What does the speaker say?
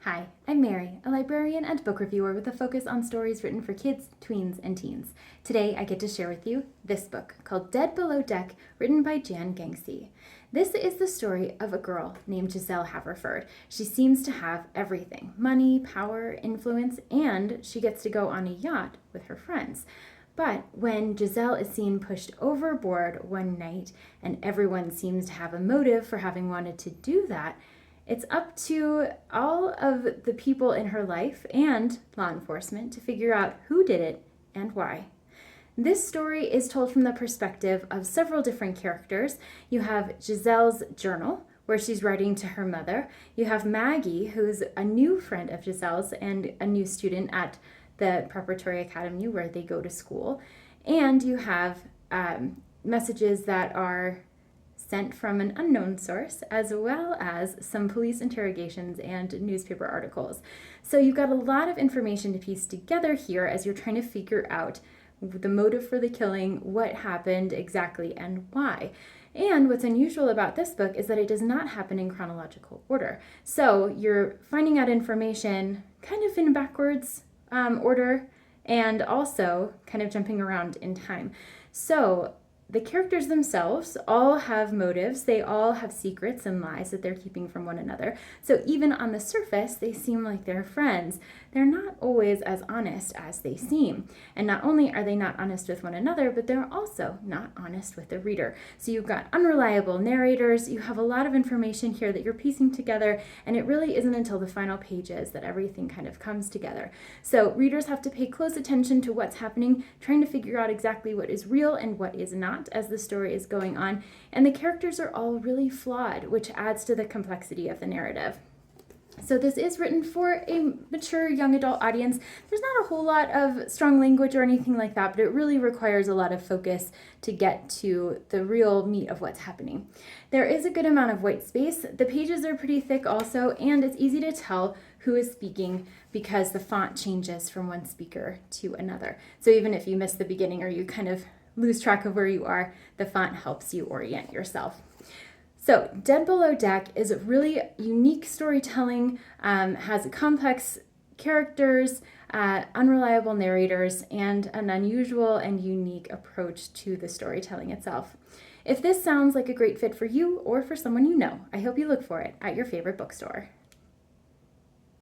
Hi, I'm Mary, a librarian and book reviewer with a focus on stories written for kids, tweens, and teens. Today I get to share with you this book called Dead Below Deck, written by Jan Gengsi. This is the story of a girl named Giselle Haverford. She seems to have everything: money, power, influence, and she gets to go on a yacht with her friends. But when Giselle is seen pushed overboard one night, and everyone seems to have a motive for having wanted to do that, it's up to all of the people in her life and law enforcement to figure out who did it and why. This story is told from the perspective of several different characters. You have Giselle's journal, where she's writing to her mother. You have Maggie, who's a new friend of Giselle's and a new student at the preparatory academy where they go to school. And you have messages that are sent from an unknown source, as well as some police interrogations and newspaper articles. So you've got a lot of information to piece together here as you're trying to figure out the motive for the killing, what happened exactly, and why. And what's unusual about this book is that it does not happen in chronological order. So you're finding out information kind of in backwards order, and also kind of jumping around in time. So the characters themselves all have motives. They all have secrets and lies that they're keeping from one another. So even on the surface, they seem like they're friends. They're not always as honest as they seem. And not only are they not honest with one another, but they're also not honest with the reader. So you've got unreliable narrators. You have a lot of information here that you're piecing together, and it really isn't until the final pages that everything kind of comes together. So readers have to pay close attention to what's happening, trying to figure out exactly what is real and what is not as the story is going on, and the characters are all really flawed, which adds to the complexity of the narrative. So this is written for a mature young adult audience. There's not a whole lot of strong language or anything like that, but it really requires a lot of focus to get to the real meat of what's happening. There is a good amount of white space. The pages are pretty thick also, and it's easy to tell who is speaking because the font changes from one speaker to another. So even if you miss the beginning or you kind of lose track of where you are, the font helps you orient yourself. So Dead Below Deck is really unique storytelling, has complex characters, unreliable narrators, and an unusual and unique approach to the storytelling itself. If this sounds like a great fit for you or for someone you know, I hope you look for it at your favorite bookstore.